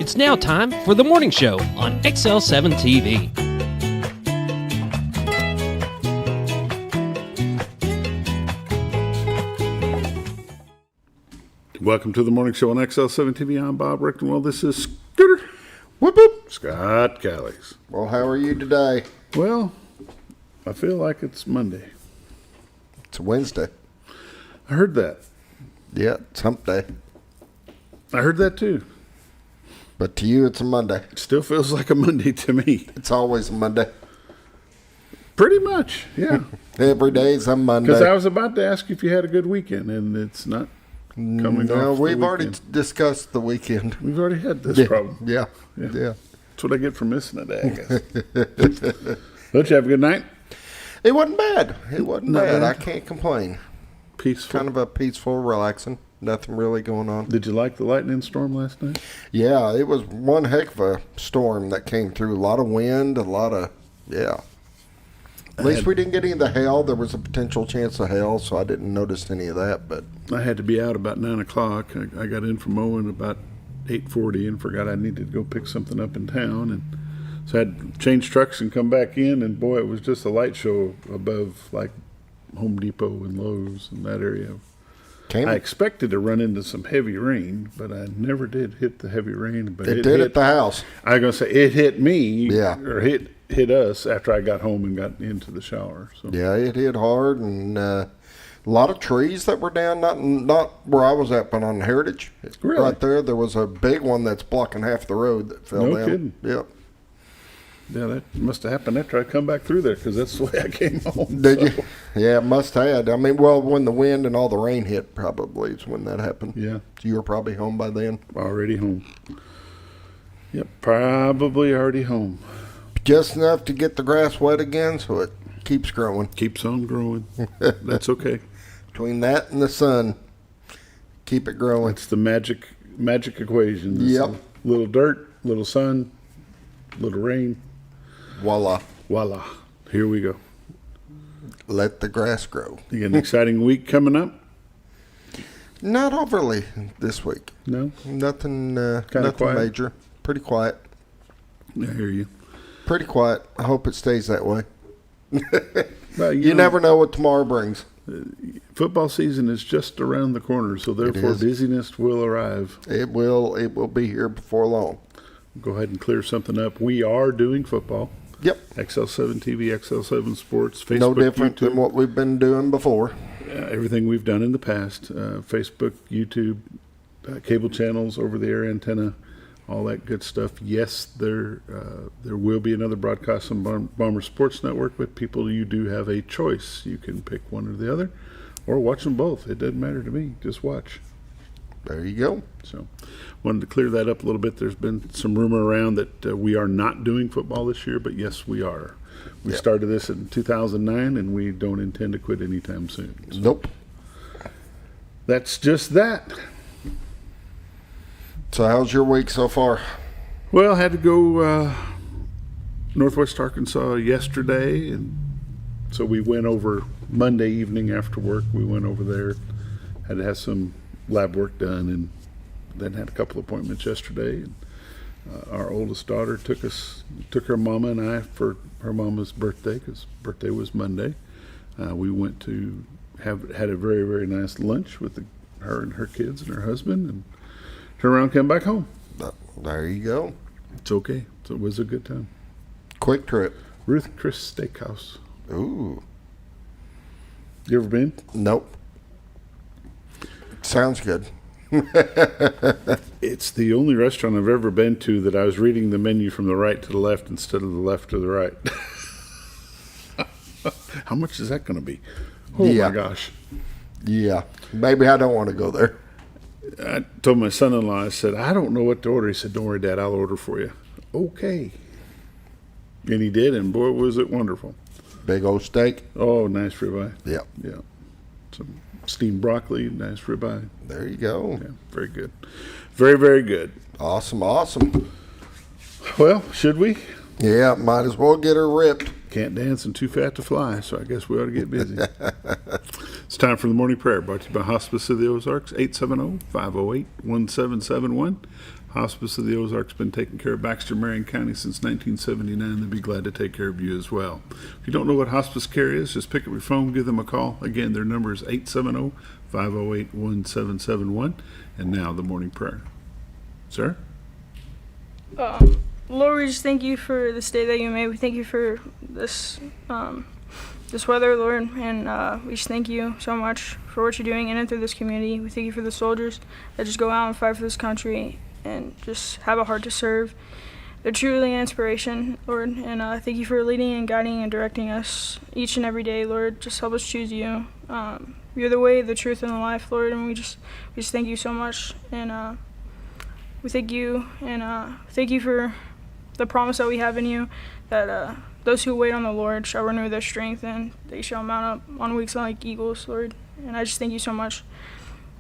It's now time for the morning show on XL7-TV. Welcome to the morning show on XL7-TV. I'm Bob Rickton. Well, this is Scooter. Whoop whoop. Scott Callies. Well, how are you today? Well, I feel like it's Monday. It's Wednesday. I heard that. Yeah, it's hump day. I heard that too. But to you, it's a Monday. It still feels like a Monday to me. It's always a Monday. Pretty much, yeah. Every day is a Monday. Because I was about to ask you if you had a good weekend, and it's not coming off. No, we've the already discussed the weekend. We've already had this problem. Yeah. That's what I get for missing a day, I guess. Don't you have a good night? It wasn't bad. It wasn't Not bad. bad. I can't complain. Peaceful. Kind of a peaceful, relaxing. Nothing really going on. Did you like the lightning storm last night? Yeah, it was one heck of a storm that came through. A lot of wind, a lot of, yeah. At least we didn't get any of the hail. There was a potential chance of hail, so I didn't notice any of that. But I had to be out about 9 o'clock. I got in from mowing about 8:40 and forgot I needed to go pick something up in town. And so I had to change trucks and come back in. And, boy, it was just a light show above, like, Home Depot and Lowe's and that area. I expected to run into some heavy rain, but I never did hit the heavy rain. But it did at the house. I was going to say it hit me, Yeah. or hit us after I got home and got into the shower. So. Yeah, it hit hard, and a lot of trees that were down. Not where I was at, but on Heritage, Really? right there was a big one that's blocking half the road that fell No down. kidding. Yep. Yeah, that must have happened after I come back through there because that's the way I came home. Did you? Yeah, it must have. I mean, well, when the wind and all the rain hit, probably is when that happened. Yeah. You were probably home by then. Already home. Yep, probably already home. Just enough to get the grass wet again, so it keeps growing. Keeps on growing. That's okay. Between that and the sun, keep it growing. It's the magic equation. It's Yep. a little dirt, little sun, little rain. Voila. Voila. Here we go. Let the grass grow. You got an exciting week coming up? Not overly this week. No? Nothing quiet? major. Pretty quiet. I hear you. Pretty quiet. I hope it stays that way. Well, You never know what tomorrow brings. Football season is just around the corner, so therefore is. busyness will arrive. It will be here before long. Go ahead and clear something up. We are doing football. Yep. XL7-TV, XL7 Sports, Facebook, No different YouTube, than what we've been doing before. everything we've done in the past. Facebook, YouTube, cable channels, over-the-air antenna, all that good stuff. Yes, there will be another broadcast on Bomber Sports Network, but people, you do have a choice. You can pick one or the other, or watch them both. It doesn't matter to me. Just watch. There you go. So, wanted to clear that up a little bit. There's been some rumor around that we are not doing football this year, but yes, we are. We Yep. started this in 2009, and we don't intend to quit anytime soon. So Nope. that's just that. So how's your week so far? Well, I had to go Northwest Arkansas yesterday, and so we went over Monday evening after work. We went over there, had to have some lab work done, and then had a couple appointments yesterday. And, our oldest daughter took her mama and I for her mama's birthday, because birthday was Monday. We went to had a very, very nice lunch with her and her kids and her husband, and turned around and came back home. There you go. It's okay. So it was a good time. Quick trip. Ruth Chris Steakhouse. Ooh. You ever been? Nope. Sounds good. It's the only restaurant I've ever been to that I was reading the menu from the right to the left instead of the left to the right. How much is that going to be? Oh, Yeah. my gosh. Yeah. Maybe I don't want to go there. I told my son-in-law, I said, I don't know what to order. He said, don't worry, Dad, I'll order for you. Okay. And he did, and boy, was it wonderful. Big old steak. Oh, nice ribeye. Yep. Yeah. Some steamed broccoli, nice ribeye. There you go. Yeah, very good. Very, very good. Awesome, awesome. Well, should we? Yeah, might as well get her ripped. Can't dance and too fat to fly, so I guess we ought to get busy. It's time for the morning prayer, brought to you by Hospice of the Ozarks, 870-508-1771. Hospice of the Ozarks been taking care of Baxter, Marion County since 1979. They'll be glad to take care of you as well. If you don't know what hospice care is, just pick up your phone, give them a call. Again, their number is 870-508-1771. And now the morning prayer. Sir? Lord, we just thank you for this day that you made. We thank you for this this weather, Lord, and we just thank you so much for what you're doing in and through this community. We thank you for the soldiers that just go out and fight for this country and just have a heart to serve. They're truly an inspiration, Lord, and thank you for leading and guiding and directing us each and every day, Lord. Just help us choose you. You're the way, the truth, and the life, Lord, and we just thank you so much, and we thank you, and thank you for the promise that we have in you, that those who wait on the Lord shall renew their strength, and they shall mount up on wings like eagles, Lord. And I just thank you so much.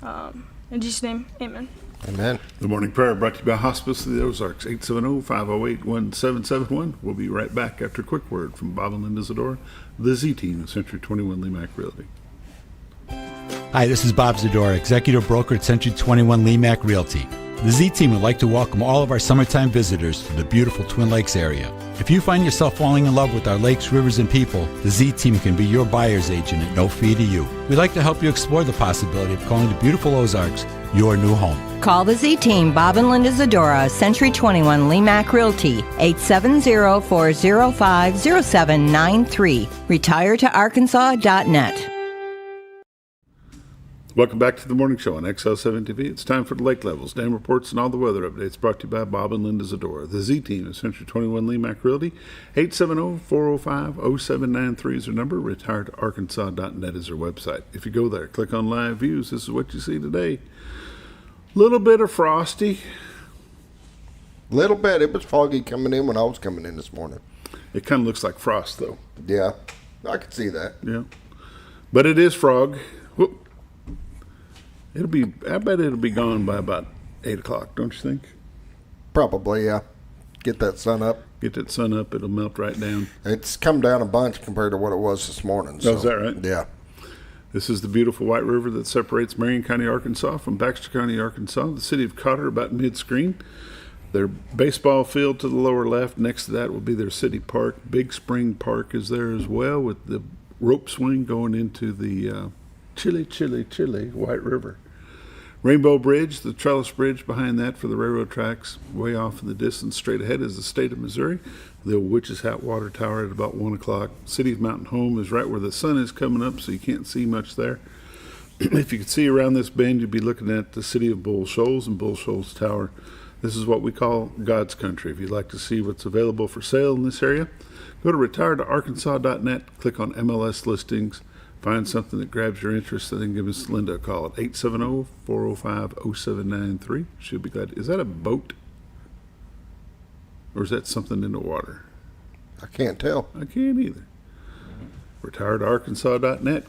In Jesus' name, amen. Amen. The morning prayer brought to you by Hospice of the Ozarks, 870-508-1771. We'll be right back after a quick word from Bob and Linda Zadora, the Z-Team of Century 21 Lemac Realty. Hi, this is Bob Zadora, Executive Broker at Century 21 Lemac Realty. The Z-Team would like to welcome all of our summertime visitors to the beautiful Twin Lakes area. If you find yourself falling in love with our lakes, rivers, and people, the Z-Team can be your buyer's agent at no fee to you. We'd like to help you explore the possibility of calling the beautiful Ozarks your new home. Call the Z-Team, Bob and Linda Zadora, Century 21 Lemac Realty, 870-405-0793. RetireToArkansas.net. Welcome back to the morning show on XL7-TV. It's time for the lake levels, dam reports, and all the weather updates brought to you by Bob and Linda Zadora. The Z-Team of Century 21 Lemac Realty, 870-405-0793 is their number. RetireToArkansas.net is their website. If you go there, click on live views. This is what you see today. Little bit of frosty. Little bit. It was foggy coming in when I was coming in this morning. It kind of looks like frost, though. Yeah, I could see that. Yeah. But it is frog. Whoop. I bet it'll be gone by about 8 o'clock, don't you think? Probably, yeah. Get that sun up. Get that sun up, it'll melt right down. It's come down a bunch compared to what it was this morning. Oh, is that right? Yeah. This is the beautiful White River that separates Marion County, Arkansas from Baxter County, Arkansas. The city of Cotter, about mid-screen. Their baseball field to the lower left. Next to that will be their city park. Big Spring Park is there as well, with the rope swing going into the chilly White River. Rainbow Bridge, the trellis bridge behind that for the railroad tracks. Way off in the distance, straight ahead, is the state of Missouri. The old Witch's Hat Water Tower at about 1 o'clock. City of Mountain Home is right where the sun is coming up, so you can't see much there. If you could see around this bend, you'd be looking at the city of Bull Shoals and Bull Shoals Tower. This is what we call God's country. If you'd like to see what's available for sale in this area, go to RetireToArkansas.net, click on MLS listings. Find something that grabs your interest, and then give Miss Linda a call at 870-405-0793. She'll be glad. Is that a boat? Or is that something in the water? I can't tell. I can't either. RetireToArkansas.net.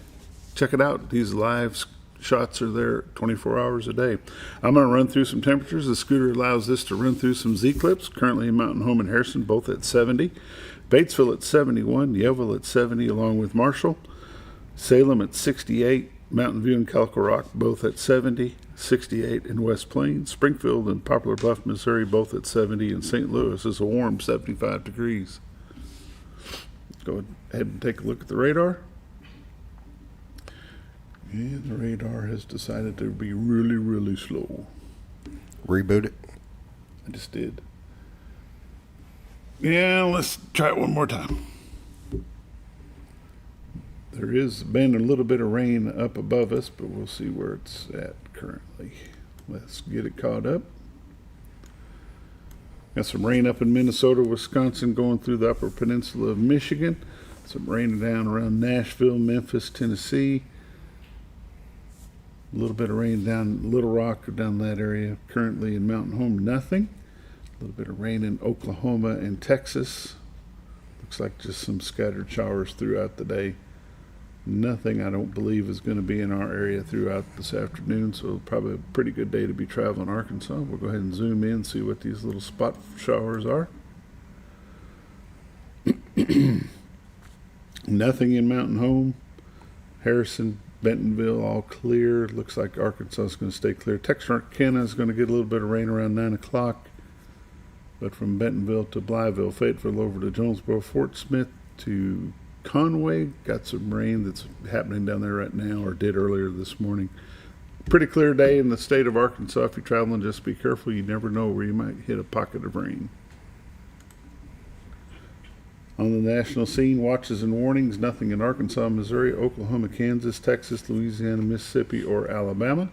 Check it out. These live shots are there 24 hours a day. I'm going to run through some temperatures. The scooter allows this to run through some Z-clips. Currently in Mountain Home and Harrison, both at 70. Batesville at 71. Yellville at 70, along with Marshall. Salem at 68, Mountain View and Calico Rock both at 70, 68 in West Plains, Springfield and Poplar Bluff, Missouri both at 70, and St. Louis is a warm 75 degrees. Go ahead and take a look at the radar. And the radar has decided to be really, really slow. Reboot it. I just did. Yeah, let's try it one more time. There is been a little bit of rain up above us, but we'll see where it's at currently. Let's get it caught up. Got some rain up in Minnesota, Wisconsin, going through the upper peninsula of Michigan. Some rain down around Nashville, Memphis, Tennessee. A little bit of rain down Little Rock, down that area. Currently in Mountain Home, nothing. A little bit of rain in Oklahoma and Texas. Looks like just some scattered showers throughout the day. Nothing, I don't believe, is going to be in our area throughout this afternoon, so probably a pretty good day to be traveling Arkansas. We'll go ahead and zoom in, see what these little spot showers are. Nothing in Mountain Home. Harrison, Bentonville, all clear. Looks like Arkansas is going to stay clear. Texarkana is going to get a little bit of rain around 9 o'clock. But from Bentonville to Blytheville, Fayetteville over to Jonesboro, Fort Smith to Conway, got some rain that's happening down there right now, or did earlier this morning. Pretty clear day in the state of Arkansas. If you're traveling, just be careful. You never know where you might hit a pocket of rain. On the national scene, watches and warnings, nothing in Arkansas, Missouri, Oklahoma, Kansas, Texas, Louisiana, Mississippi, or Alabama.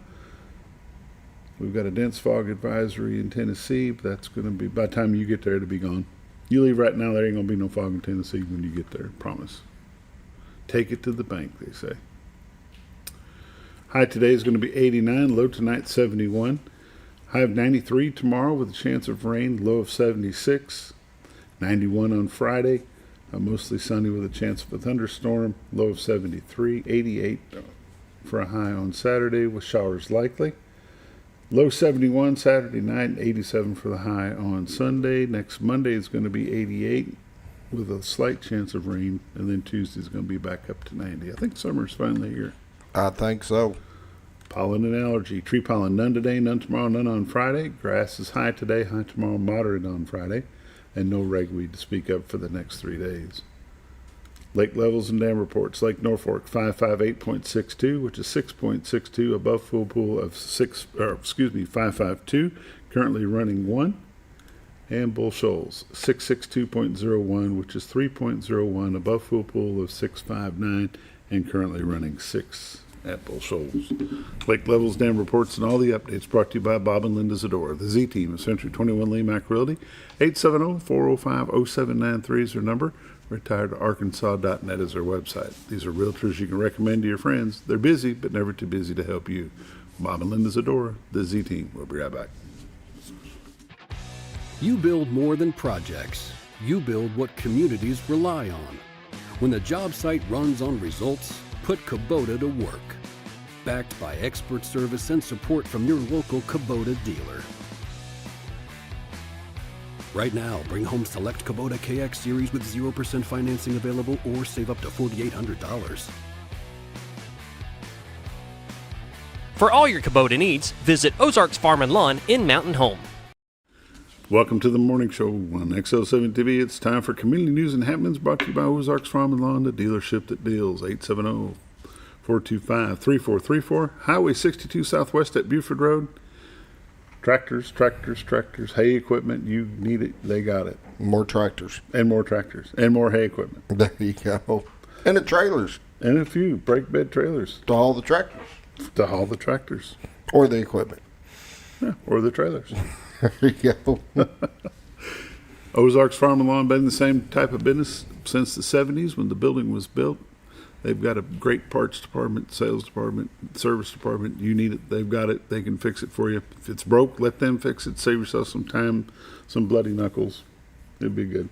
We've got a dense fog advisory in Tennessee, but that's going to be, by the time you get there, it'll be gone. You leave right now, there ain't going to be no fog in Tennessee when you get there, promise. Take it to the bank, they say. High today is going to be 89, low tonight 71. High of 93 tomorrow with a chance of rain, low of 76. 91 on Friday, mostly sunny with a chance of a thunderstorm, low of 73. 88 for a high on Saturday with showers likely. Low 71 Saturday night, 87 for the high on Sunday. Next Monday is going to be 88 with a slight chance of rain, and then Tuesday is going to be back up to 90. I think summer's finally here. I think so. Pollen and allergy. Tree pollen, none today, none tomorrow, none on Friday. Grass is high today, high tomorrow, moderate on Friday. And no ragweed to speak of for the next 3 days. Lake levels and dam reports. Lake Norfolk 558.62, which is 6.62 above full pool of 552, currently running 1. And Bull Shoals 662.01, which is 3.01 above full pool of 659 and currently running 6 at Bull Shoals. Lake levels, dam reports, and all the updates brought to you by Bob and Linda Zadora, the Z Team of Century 21 Lee Mack Realty. 870-405-0793 is their number. RetiredArkansas.net is their website. These are realtors you can recommend to your friends. They're busy, but never too busy to help you. Bob and Linda Zadora, the Z Team. We'll be right back. You build more than projects. You build what communities rely on. When the job site runs on results, put Kubota to work. Backed by expert service and support from your local Kubota dealer. Right now, bring home select Kubota KX series with 0% financing available or save up to $4,800. For all your Kubota needs, visit Ozarks Farm and Lawn in Mountain Home. Welcome to the morning show on XL7-TV. It's time for community news and happenings brought to you by Ozarks Farm and Lawn, the dealership that deals. 870-425-3434. Highway 62 Southwest at Buford Road. Tractors, hay equipment. You need it, they got it. More tractors. And more tractors. And more hay equipment. There you go. And the trailers. And a few brake bed trailers. To haul the tractors. To haul the tractors. Or the equipment. Yeah, or the trailers. There you go. Ozarks Farm and Lawn been the same type of business since the 70s when the building was built. They've got a great parts department, sales department, service department. You need it, they've got it. They can fix it for you. If it's broke, let them fix it. Save yourself some time, some bloody knuckles. It'd be good.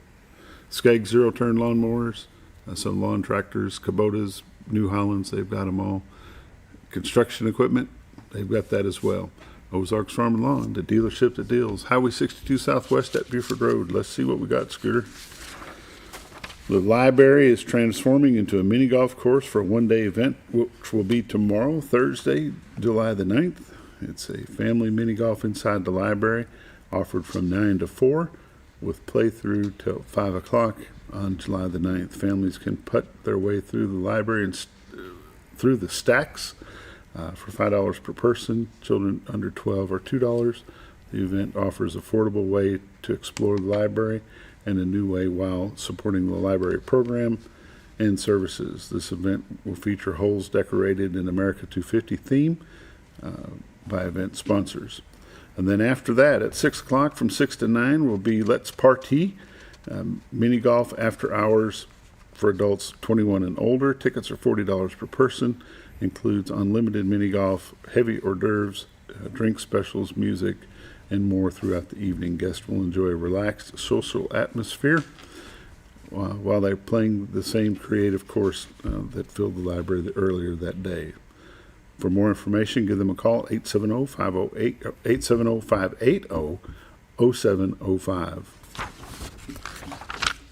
Skag zero-turn lawnmowers, some lawn tractors, Kubotas, New Hollands, they've got them all. Construction equipment, they've got that as well. Ozarks Farm and Lawn, the dealership that deals. Highway 62 Southwest at Buford Road. Let's see what we got, Scooter. The library is transforming into a mini golf course for a one-day event, which will be tomorrow, Thursday, July the 9th. It's a family mini golf inside the library, offered from 9 to 4, with playthrough till 5 o'clock on July the 9th. Families can putt their way through the library and through the stacks for $5 per person. Children under 12 are $2. The event offers affordable way to explore the library and a new way while supporting the library program and services. This event will feature holes decorated in America 250 theme by event sponsors. And then after that, at 6 o'clock from 6 to 9 will be Let's Party, mini golf after hours for adults 21 and older. Tickets are $40 per person. Includes unlimited mini golf, heavy hors d'oeuvres, drink specials, music, and more throughout the evening. Guests will enjoy a relaxed social atmosphere while they're playing the same creative course that filled the library earlier that day. For more information, give them a call, 870-580-0705.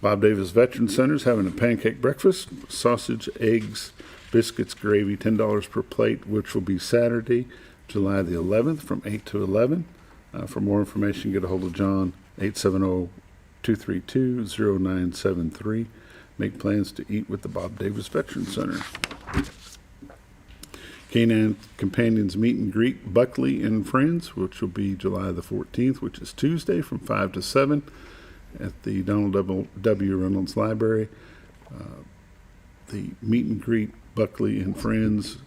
Bob Davis Veteran Center is having a pancake breakfast, sausage, eggs, biscuits, gravy, $10 per plate, which will be Saturday, July the 11th from 8 to 11. For more information, get a hold of John, 870-232-0973. Make plans to eat with the Bob Davis Veteran Center. Canine Companions Meet and Greet Buckley and Friends, which will be July the 14th, which is Tuesday from 5 to 7 at the Donald W. Reynolds Library. The Meet and Greet Buckley and Friends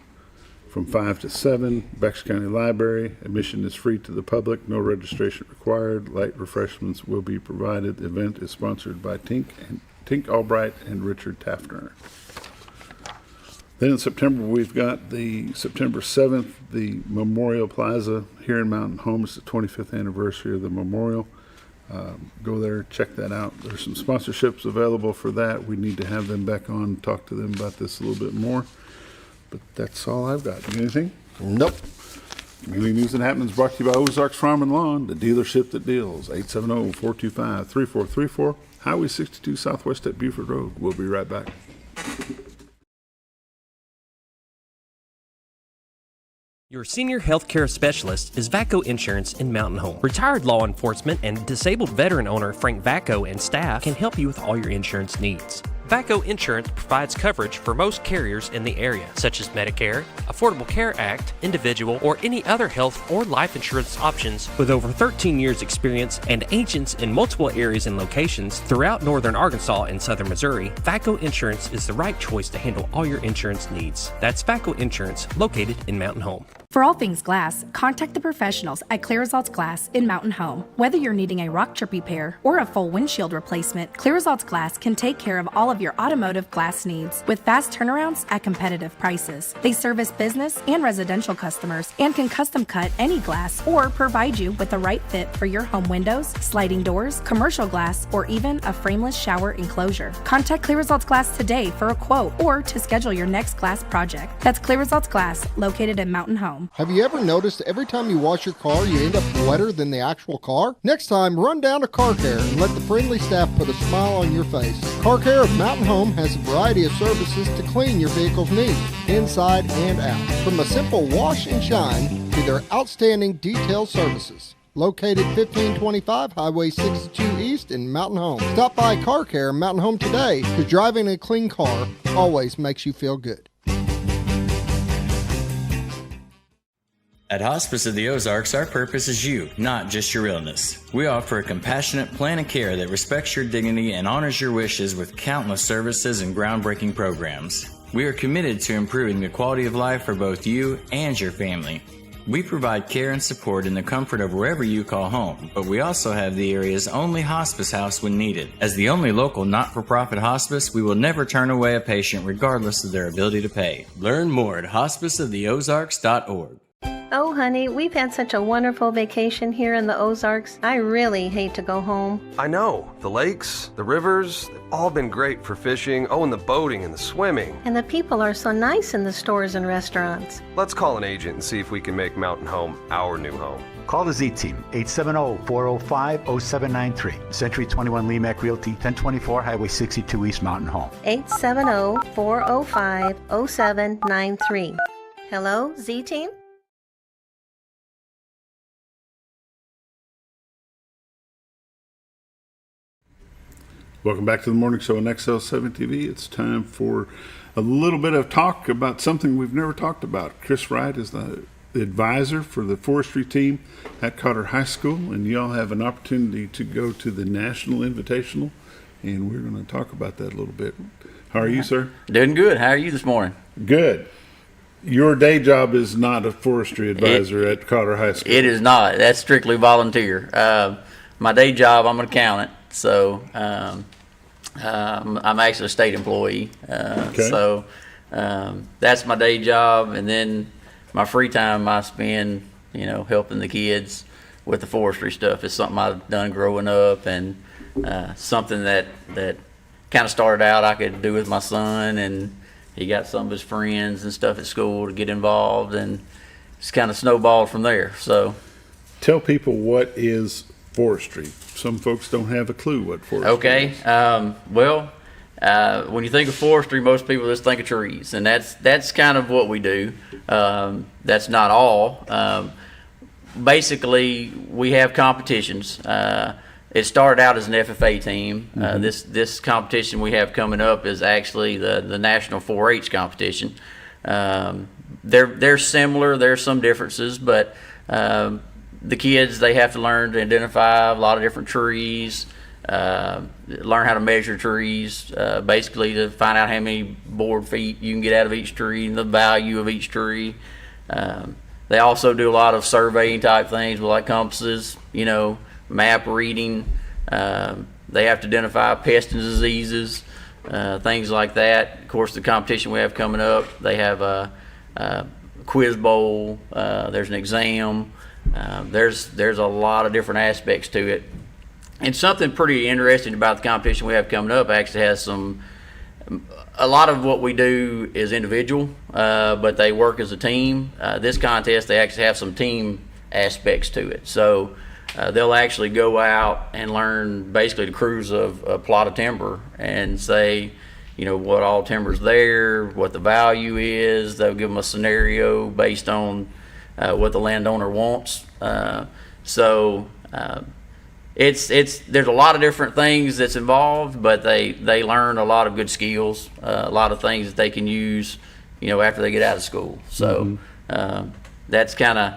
from 5 to 7, Bexar County Library. Admission is free to the public, no registration required. Light refreshments will be provided. The event is sponsored by Tink Albright and Richard Taftner. Then in September, we've got the September 7th, the Memorial Plaza here in Mountain Home. It's the 25th anniversary of the memorial. Go there, check that out. There's some sponsorships available for that. We need to have them back on and talk to them about this a little bit more. But that's all I've got. Anything? Nope. Community News and Happenings brought to you by Ozarks Farm and Lawn, the dealership that deals. 870-425-3434, Highway 62 Southwest at Buford Road. We'll be right back. Your senior healthcare specialist is VACO Insurance in Mountain Home. Retired law enforcement and disabled veteran owner Frank VACO and staff can help you with all your insurance needs. VACO Insurance provides coverage for most carriers in the area, such as Medicare, Affordable Care Act, individual, or any other health or life insurance options. With over 13 years experience and agents in multiple areas and locations throughout northern Arkansas and southern Missouri, VACO Insurance is the right choice to handle all your insurance needs. That's VACO Insurance, located in Mountain Home. For all things glass, contact the professionals at Clear Results Glass in Mountain Home. Whether you're needing a rock chip repair or a full windshield replacement, Clear Results Glass can take care of all of your automotive glass needs with fast turnarounds at competitive prices. They service business and residential customers and can custom cut any glass or provide you with the right fit for your home windows, sliding doors, commercial glass, or even a frameless shower enclosure. Contact Clear Results Glass today for a quote or to schedule your next glass project. That's Clear Results Glass, located in Mountain Home. Have you ever noticed every time you wash your car, you end up wetter than the actual car? Next time, run down to Car Care and let the friendly staff put a smile on your face. Car Care of Mountain Home has a variety of services to clean your vehicle's needs, inside and out. From a simple wash and shine to their outstanding detail services. Located 1525 Highway 62 East in Mountain Home. Stop by Car Care Mountain Home today, because driving a clean car always makes you feel good. At Hospice of the Ozarks, our purpose is you, not just your illness. We offer a compassionate plan of care that respects your dignity and honors your wishes with countless services and groundbreaking programs. We are committed to improving the quality of life for both you and your family. We provide care and support in the comfort of wherever you call home, but we also have the area's only hospice house when needed. As the only local not-for-profit hospice, we will never turn away a patient regardless of their ability to pay. Learn more at hospiceoftheozarks.org. Oh, honey, we've had such a wonderful vacation here in the Ozarks. I really hate to go home. I know. The lakes, the rivers, they've all been great for fishing. Oh, and the boating and the swimming. And the people are so nice in the stores and restaurants. Let's call an agent and see if we can make Mountain Home our new home. Call the Z-Team, 870-405-0793. Century 21 Lemac Realty, 1024 Highway 62 East Mountain Home. 870-405-0793. Hello, Z-Team? Welcome back to the morning show on XL7-TV. It's time for a little bit of talk about something we've never talked about. Chris Wright is the advisor for the Forestry team at Cotter High School, and y'all have an opportunity to go to the National Invitational, and we're going to talk about that a little bit. How are you, sir? Doing good. How are you this morning? Good. Your day job is not a forestry advisor at Cotter High School. It is not. That's strictly volunteer. My day job, I'm an accountant, so I'm actually a state employee. Okay. So that's my day job, and then my free time I spend, helping the kids with the forestry stuff. It's something I've done growing up, and something that kind of started out I could do with my son, and he got some of his friends and stuff at school to get involved, and it's kind of snowballed from there. So, tell people what is Forestry. Some folks don't have a clue what forestry Okay. is. When you think of forestry, most people just think of trees, and that's kind of what we do. That's not all. Basically, we have competitions. It started out as an FFA team. This competition we have coming up is actually the National 4-H competition. They're similar. There's some differences, but the kids, they have to learn to identify a lot of different trees, learn how to measure trees, basically to find out how many board feet you can get out of each tree and the value of each tree. They also do a lot of surveying type things with like compasses, map reading. They have to identify pests and diseases, things like that. Of course, the competition we have coming up, they have a quiz bowl, there's an exam. There's a lot of different aspects to it. And something pretty interesting about the competition we have coming up actually has a lot of what we do is individual, but they work as a team. This contest, they actually have some team aspects to it. So they'll actually go out and learn basically the cruise of a plot of timber and say, what all timber's there, what the value is. They'll give them a scenario based on what the landowner wants. There's a lot of different things that's involved, but they learn a lot of good skills, a lot of things that they can use, after they get out of school. So that's kind of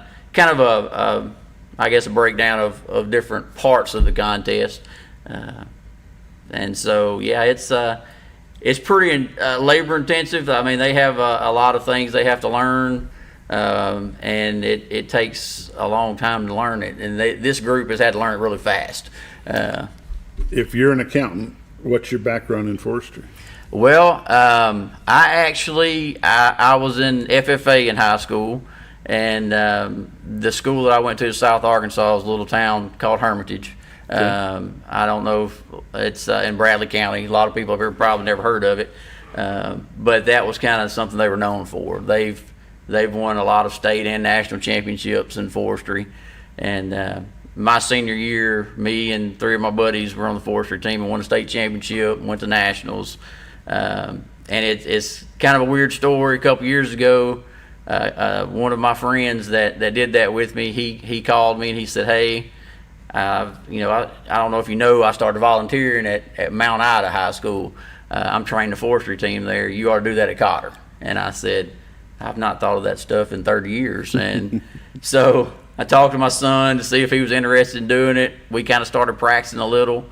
a I guess a breakdown of different parts of the contest. And so yeah, it's pretty labor intensive. I mean, they have a lot of things they have to learn. And it takes a long time to learn it, and this group has had to learn it really fast. If you're an accountant, what's your background in forestry? Well, I was in FFA in high school, and the school that I went to, South Arkansas, was a little town called Hermitage. I don't know if it's in Bradley County. A lot of people have probably never heard of it, but that was kind of something they were known for. They've won a lot of state and national championships in forestry. And my senior year, me and 3 of my buddies were on the forestry team and won a state championship, went to nationals. And it's kind of a weird story. A couple years ago, one of my friends that did that with me, he called me and he said, hey, I don't know if you know, I started volunteering at Mount Ida High School. I'm training the forestry team there. You ought to do that at Cotter. And I said, I've not thought of that stuff in 30 years. And so I talked to my son to see if he was interested in doing it. We kind of started practicing a little.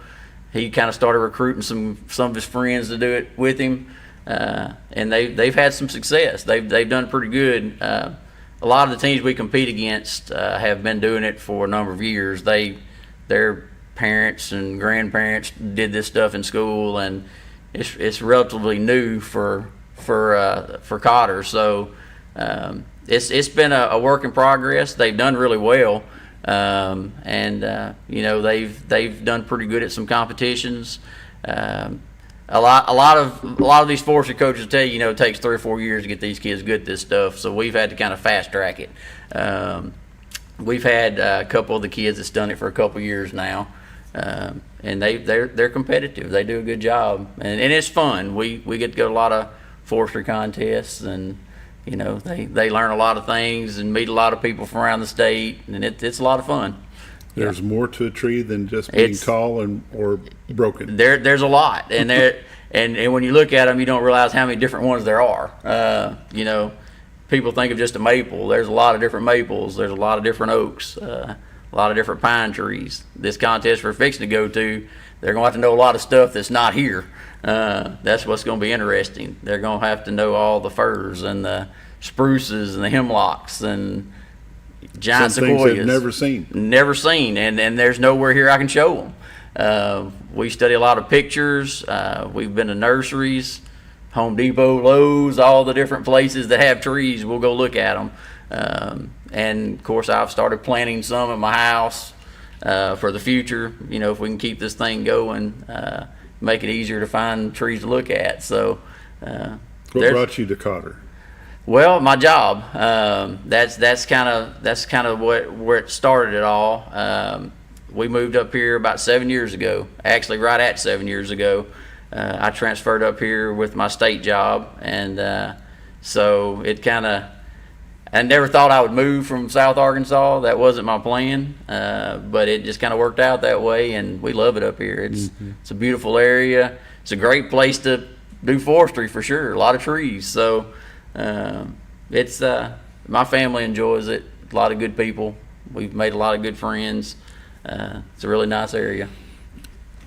He kind of started recruiting some of his friends to do it with him. And they've had some success. They've done pretty good. A lot of the teams we compete against have been doing it for a number of years. Their parents and grandparents did this stuff in school, and it's relatively new for Cotter. So it's been a work in progress. They've done really well, and they've done pretty good at some competitions. A lot of these forestry coaches tell you, it takes 3 or 4 years to get these kids good at this stuff. So we've had to kind of fast track it. We've had a couple of the kids that's done it for a couple of years now. And they're competitive. They do a good job, and it's fun. We get to go to a lot of forestry contests, and they learn a lot of things and meet a lot of people from around the state, and it's a lot of fun. There's more to a tree than just being tall or broken. There's a lot, and and when you look at them, you don't realize how many different ones there are. People think of just a maple. There's a lot of different maples. There's a lot of different oaks. A lot of different pine trees. This contest we're fixing to go to, they're going to have to know a lot of stuff that's not here. That's what's going to be interesting. They're going to have to know all the firs and the spruces and the hemlocks and giant Some sequoias. things they've never seen. And there's nowhere here I can show them. We study a lot of pictures. We've been to nurseries, Home Depot, Lowe's, all the different places that have trees. We'll go look at them. And of course, I've started planting some at my house for the future. If we can keep this thing going, make it easier to find trees to look at. So, what brought you to Cotter? Well, my job. That's kind of where it started it all. we moved up here about 7 years ago, actually right at 7 years ago. I transferred up here with my state job, and so it kind of, I never thought I would move from South Arkansas. That wasn't my plan, but it just kind of worked out that way, and we love it up here. It's a beautiful area. It's a great place to do forestry for sure. A lot of trees, so it's my family enjoys it. A lot of good people. We've made a lot of good friends. It's a really nice area.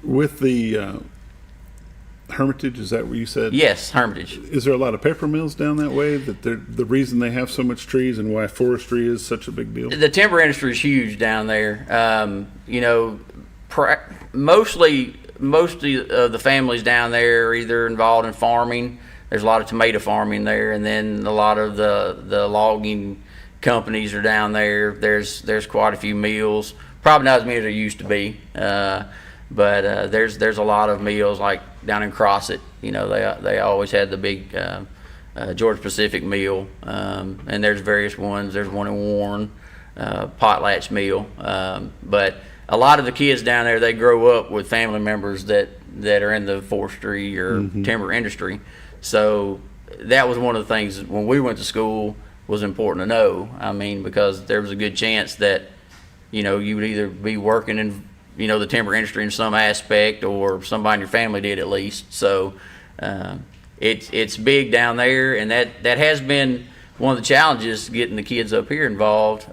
With the Hermitage, is that what you said? Yes, Hermitage. Is there a lot of paper mills down that way? That the reason they have so much trees and why forestry is such a big deal? The timber industry is huge down there. You know, mostly of the families down there are either involved in farming. There's a lot of tomato farming there, and then a lot of the logging companies are down there. There's quite a few mills. Probably not as many as there used to be, but there's a lot of mills like down in Crossett. You know, they always had the big Georgia Pacific mill, and there's various ones. There's one in Warren, Potlatch Mill, but a lot of the kids down there, they grow up with family members that are in the forestry or timber industry. So that was one of the things when we went to school was important to know. I mean, because there was a good chance that, you know, you would either be working in, you know, the timber industry in some aspect, or somebody in your family did at least. So it's big down there, and that has been one of the challenges, getting the kids up here involved,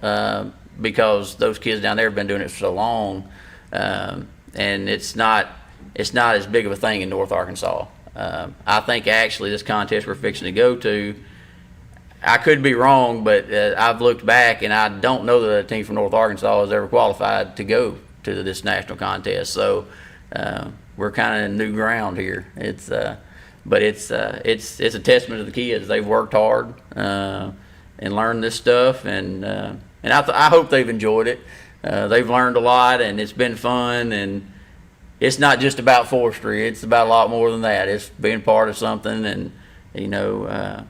because those kids down there have been doing it for so long, and it's not as big of a thing in North Arkansas. I think actually this contest we're fixing to go to, I could be wrong, but I've looked back and I don't know that a team from North Arkansas has ever qualified to go to this national contest. So we're kind of in new ground here. But it's a testament to the kids. They've worked hard and learned this stuff, and I hope they've enjoyed it. They've learned a lot, and it's been fun. And it's not just about forestry. It's about a lot more than that. It's being part of something, and you know,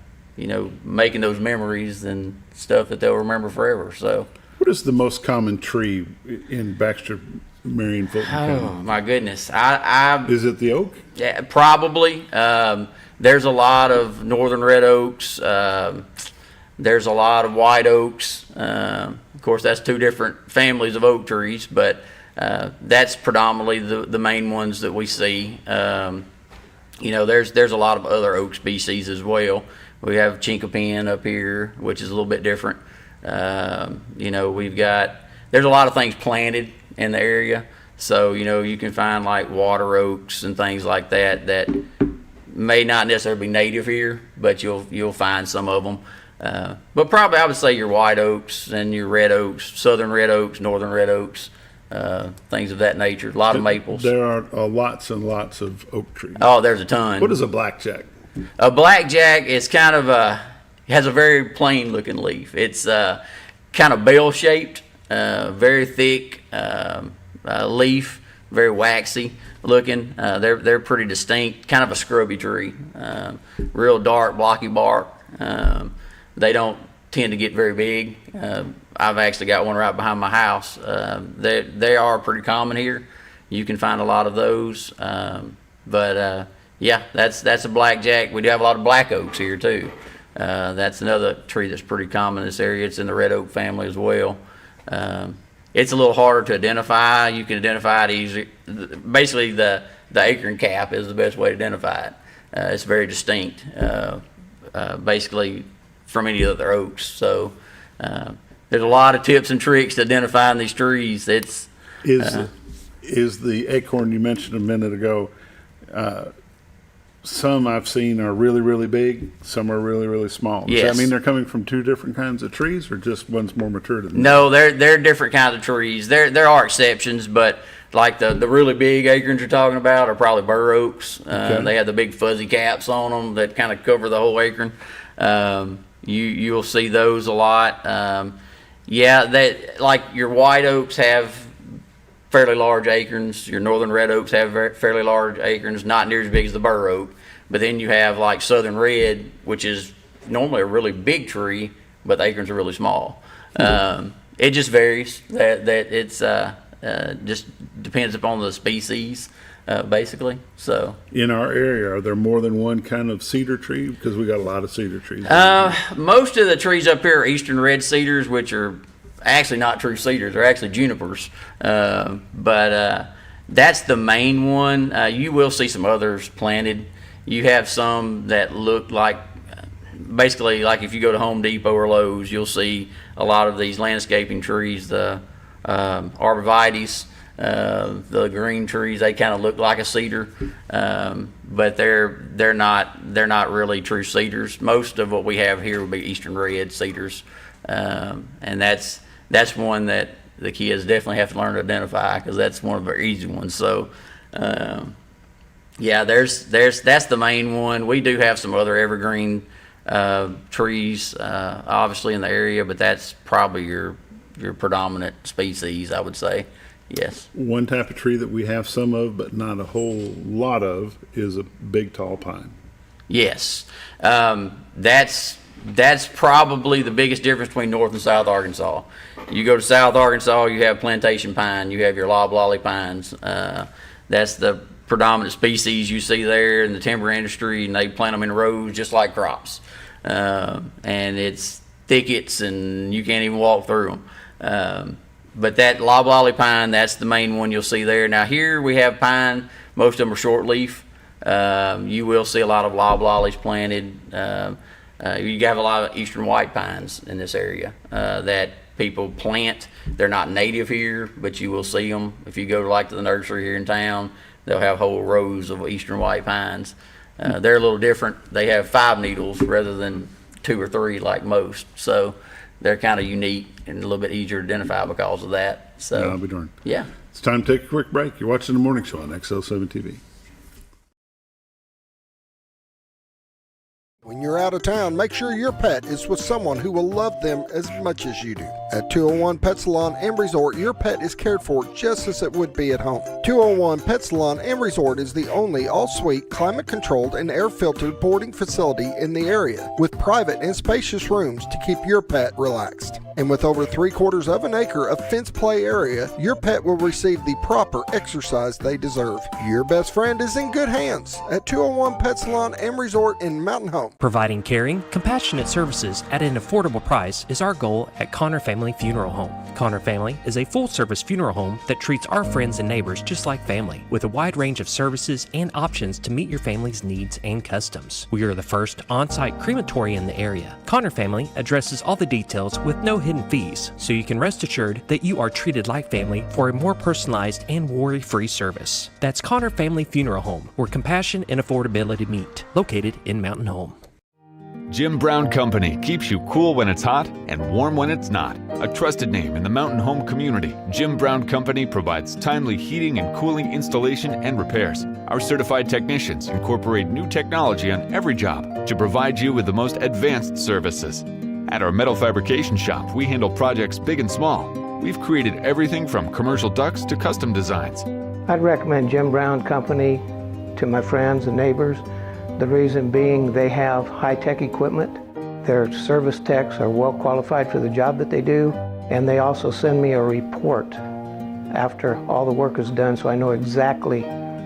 making those memories and stuff that they'll remember forever. So, what is the most common tree in Baxter, Marion, Fulton County? Oh my goodness! Is it the oak? Yeah, probably. There's a lot of northern red oaks. There's a lot of white oaks. Of course, that's two different families of oak trees, but that's predominantly the main ones that we see. You know, there's a lot of other oak species as well. We have chinkapin up here, which is a little bit different. You know, there's a lot of things planted in the area. So, you know, you can find like water oaks and things like that may not necessarily be native here, but you'll find some of them. But probably I would say your white oaks and your red oaks, southern red oaks, northern red oaks, things of that nature. A lot of maples. There are lots and lots of oak trees. Oh, there's a ton. What is a blackjack? A blackjack is kind of has a very plain looking leaf. It's kind of bell shaped, very thick leaf, very waxy looking. They're pretty distinct, kind of a scrubby tree. Real dark, blocky bark. They don't tend to get very big. I've actually got one right behind my house. They are pretty common here. You can find a lot of those. Yeah, that's a blackjack. We do have a lot of black oaks here too. That's another tree that's pretty common in this area. It's in the red oak family as well. It's a little harder to identify. You can identify it easy. Basically, the acorn cap is the best way to identify it. It's very distinct, basically from any other oaks. So there's a lot of tips and tricks to identifying these trees. Is the acorn you mentioned a minute ago? Some I've seen are really, really big. Some are really, really small. Does that mean they're coming from two different kinds of trees, or just one's more mature than the No, they're different kinds of trees. There are exceptions, but like the really big acorns you're talking about are probably bur oaks. They have the big fuzzy caps on them that kind of cover the whole acorn. You'll see those a lot. Like your white oaks have fairly large acorns. Your northern red oaks have fairly large acorns, not near as big as the bur oak. But then you have like southern red, which is normally a really big tree, but the acorns are really small. It just varies. That it's just depends upon the species, basically. So in our area, are there more than one kind of cedar tree? Because we got a lot of cedar trees. Most of the trees up here are eastern red cedars, which are actually not true cedars. They're actually junipers. But that's the main one. You will see some others planted. You have some that look like, basically like if you go to Home Depot or Lowe's, you'll see a lot of these landscaping trees, the arborvitaes, the green trees. They kind of look like a cedar, but they're not really true cedars. Most of what we have here would be eastern red cedars, and that's one that the kids definitely have to learn to identify, because that's one of the easy ones. So yeah, that's the main one. We do have some other evergreen trees, obviously in the area, but that's probably your predominant species, I would say. Yes. One type of tree that we have some of, but not a whole lot of, is a big tall pine. Yes. That's probably the biggest difference between North and South Arkansas. You go to South Arkansas, you have plantation pine, you have your loblolly pines. That's the predominant species you see there in the timber industry, and they plant them in rows just like crops. And it's thickets, and you can't even walk through them. But that loblolly pine, that's the main one you'll see there. Now here we have pine. Most of them are short leaf. You will see a lot of loblollies planted. You have a lot of eastern white pines in this area that people plant. They're not native here, but you will see them. If you go to the nursery here in town, they'll have whole rows of eastern white pines. They're a little different. They have 5 needles rather than 2 or 3 like most. So they're kind of unique and a little bit easier to identify because of that. So yeah, I'll be darned. Yeah. It's time to take a quick break. You're watching The Morning Show on XL7-TV. When you're out of town, make sure your pet is with someone who will love them as much as you do. At 201 Pet Salon and Resort, your pet is cared for just as it would be at home. 201 Pet Salon and Resort is the only all-suite, climate-controlled, and air-filtered boarding facility in the area, with private and spacious rooms to keep your pet relaxed. And with over 3/4 of an acre of fenced play area, your pet will receive the proper exercise they deserve. Your best friend is in good hands at 201 Pet Salon and Resort in Mountain Home. Providing caring, compassionate services at an affordable price is our goal at Karter Family Funeral Home. Karter Family is a full-service funeral home that treats our friends and neighbors just like family, with a wide range of services and options to meet your family's needs and customs. We are the first on-site crematory in the area. Karter Family addresses all the details with no hidden fees, so you can rest assured that you are treated like family for a more personalized and worry-free service. That's Karter Family Funeral Home, where compassion and affordability meet, located in Mountain Home. Jim Brown Company keeps you cool when it's hot and warm when it's not. A trusted name in the mountain home community, Jim Brown Company provides timely heating and cooling installation and repairs. Our certified technicians incorporate new technology on every job to provide you with the most advanced services. At our metal fabrication shop, we handle projects big and small. We've created everything from commercial ducts to custom designs. I'd recommend Jim Brown Company to my friends and neighbors. The reason being they have high-tech equipment. Their service techs are well qualified for the job that they do, and they also send me a report after all the work is done so I know exactly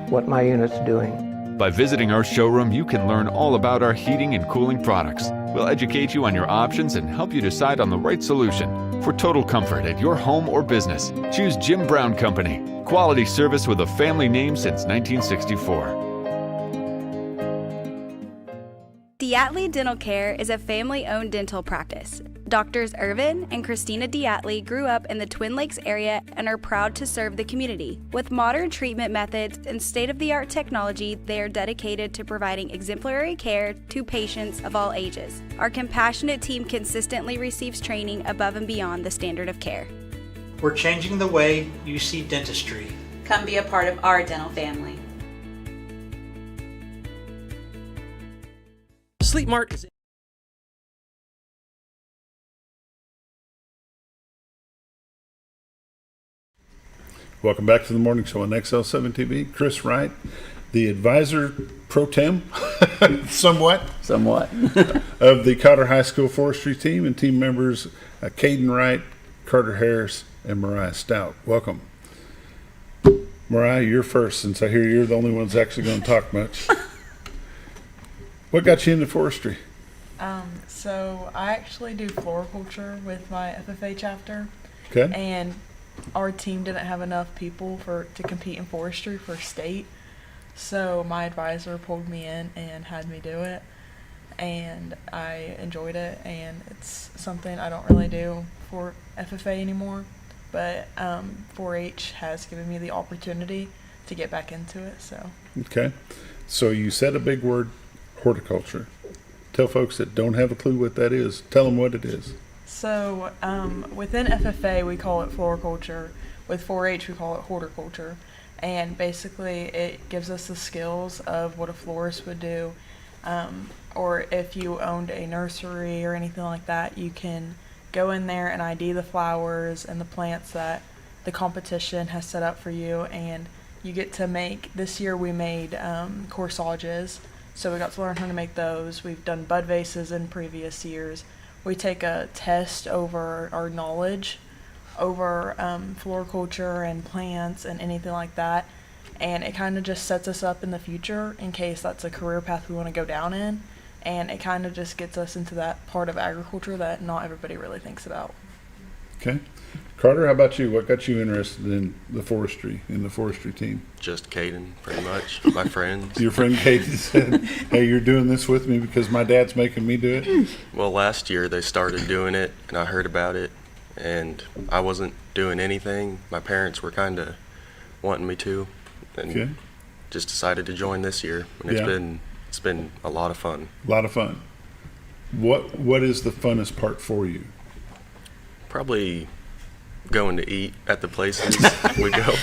what my unit's doing. By visiting our showroom, you can learn all about our heating and cooling products. We'll educate you on your options and help you decide on the right solution. For total comfort at your home or business, choose Jim Brown Company. Quality service with a family name since 1964. Diatley Dental Care is a family-owned dental practice. Doctors Irvin and Christina Diatley grew up in the Twin Lakes area and are proud to serve the community. With modern treatment methods and state-of-the-art technology, they are dedicated to providing exemplary care to patients of all ages. Our compassionate team consistently receives training above and beyond the standard of care. We're changing the way you see dentistry. Come be a part of our dental family. Sleep Mart is... Welcome back to the morning show on XL7-TV. Chris Wright, the advisor pro tem, somewhat, of the Cotter High School Forestry team, and team members Kayden Wright, Karter Harris, and Mariah Stout. Welcome. Mariah, you're first, since I hear you're the only one that's actually going to talk much. What got you into forestry? So I actually do floriculture with my FFA chapter. Okay. And our team didn't have enough people to compete in forestry for state. So my advisor pulled me in and had me do it. And I enjoyed it, and it's something I don't really do for FFA anymore. But 4-H has given me the opportunity to get back into it. So. Okay. So you said a big word, horticulture. Tell folks that don't have a clue what that is. Tell them what it is. So within FFA, we call it floriculture. With 4-H, we call it horticulture. And basically, it gives us the skills of what a florist would do. Or if you owned a nursery or anything like that, you can go in there and ID the flowers and the plants that the competition has set up for you. And you get to make, this year we made corsages. So we got to learn how to make those. We've done bud vases in previous years. We take a test over our knowledge over floriculture and plants and anything like that. And it kind of just sets us up in the future in case that's a career path we want to go down in. And it kind of just gets us into that part of agriculture that not everybody really thinks about. Okay. Carter, how about you? What got you interested in the forestry team? Just Kayden, pretty much. My friends. Your friend Kayden said, hey, you're doing this with me because my dad's making me do it? Well, last year they started doing it, and I heard about it, and I wasn't doing anything. My parents were kind of wanting me to, and just decided to join this year. And it's been a lot of fun. A lot of fun. What is the funnest part for you? Probably going to eat at the places we go.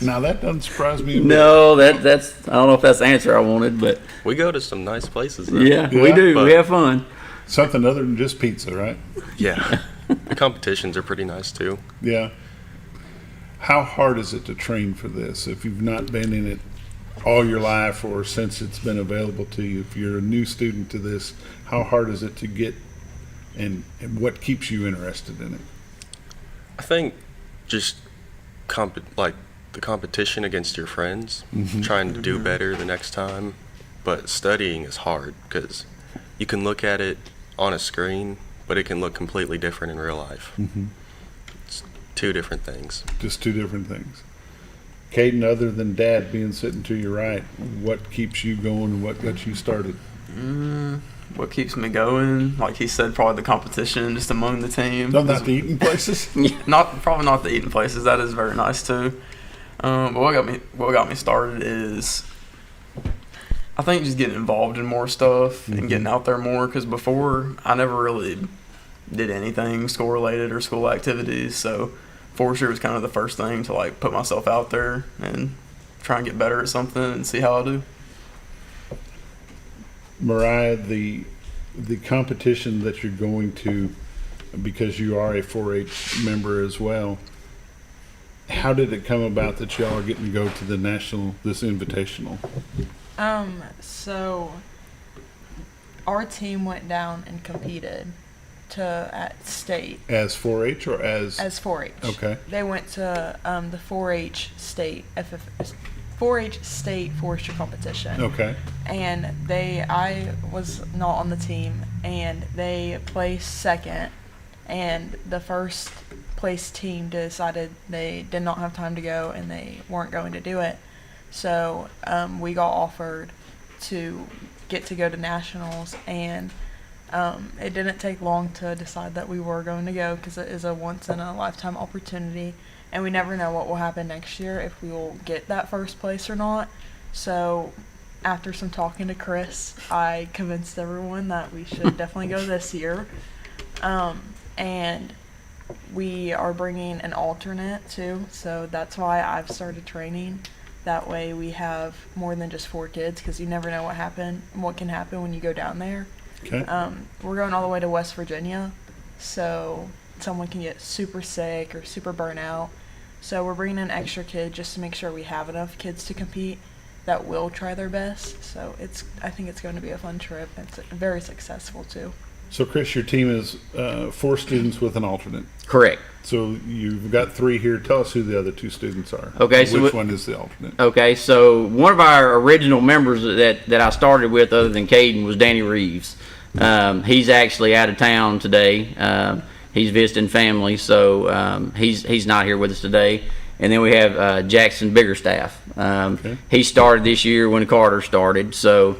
Now that doesn't surprise me a bit. No, that's I don't know if that's the answer I wanted, but we go to some nice places though. Yeah, we do. We have fun. Something other than just pizza, right? Yeah. The competitions are pretty nice too. Yeah. How hard is it to train for this if you've not been in it all your life or since it's been available to you? If you're a new student to this, how hard is it to get, and what keeps you interested in it? I think just the competition against your friends, trying to do better the next time. But studying is hard because you can look at it on a screen, but it can look completely different in real life. It's two different things. Just two different things. Kayden, other than Dad being sitting to your right, what keeps you going and what got you started? What keeps me going, like he said, probably the competition just among the team. No, not the eating places. Probably not the eating places. That is very nice too. But what got me started is, I think, just getting involved in more stuff and getting out there more. Because before, I never really did anything school related or school activities. So forestry was kind of the first thing to like put myself out there and try and get better at something and see how I do. Mariah, the competition that you're going to, because you are a 4-H member as well, how did it come about that y'all are getting to go to this invitational? So our team went down and competed at state. As 4-H or as 4-H. Okay. They went to the 4-H state 4-H state forestry competition. Okay. And I was not on the team, and they placed second, and the first place team decided they did not have time to go and they weren't going to do it. So we got offered to get to go to nationals, and it didn't take long to decide that we were going to go because it is a once-in-a-lifetime opportunity. And we never know what will happen next year, if we will get that first place or not. So after some talking to Chris, I convinced everyone that we should definitely go this year. And we are bringing an alternate too, so that's why I've started training. That way we have more than just 4 kids, because you never know what can happen when you go down there. Okay. We're going all the way to West Virginia, so someone can get super sick or super burnt out. So we're bringing an extra kid just to make sure we have enough kids to compete that will try their best. So I think it's going to be a fun trip. It's very successful too. So, Chris, your team is 4 students with an alternate. Correct. So you've got 3 here. Tell us who the other 2 students are. Okay, so which one is the alternate? Okay, so one of our original members that I started with, other than Kayden, was Danny Reeves. He's actually out of town today. He's visiting family, so he's not here with us today. And then we have Jaxon Biggerstaff. He started this year when Karter started, so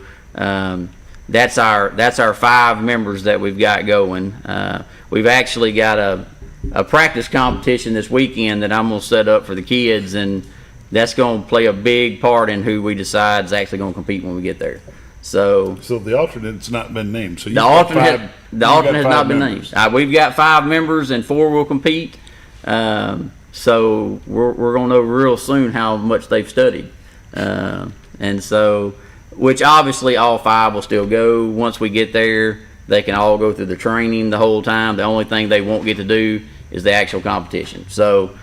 that's our 5 members that we've got going. We've actually got a practice competition this weekend that I'm going to set up for the kids, and that's going to play a big part in who we decide is actually going to compete when we get there. So the alternate's not been named. So the alternate has not been named. We've got 5 members, and 4 will compete. So we're going to know real soon how much they've studied, and so which obviously all 5 will still go once we get there. They can all go through the training the whole time. The only thing they won't get to do is the actual competition. So